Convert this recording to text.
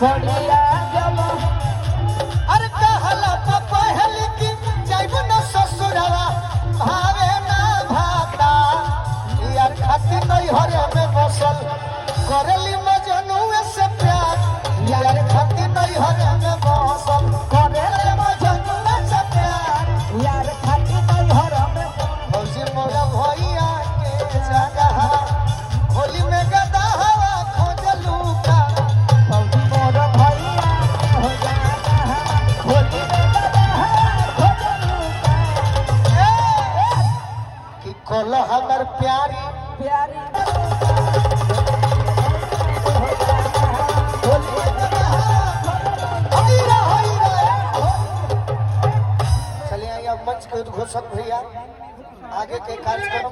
छोड़िया जब अरे कहला पहल की जाइब न ससुरवा भावे ना भाता यार खाती नहीं हरे में बसल करेली मजनुए से प्यार यार खाती नहीं हरे में बसल करेली मजनुए से प्यार यार खाती नहीं हर में फौजी मोरा भैया के जगह होली में गदा हवा खोजलू का फौजी मोर भैया हो जाना होली में गदा खोजलूका कि कोल हमर प्यारी प्यारी चलिए आइए अब मंच के उद्घोषक भैया आगे के कार्यक्रम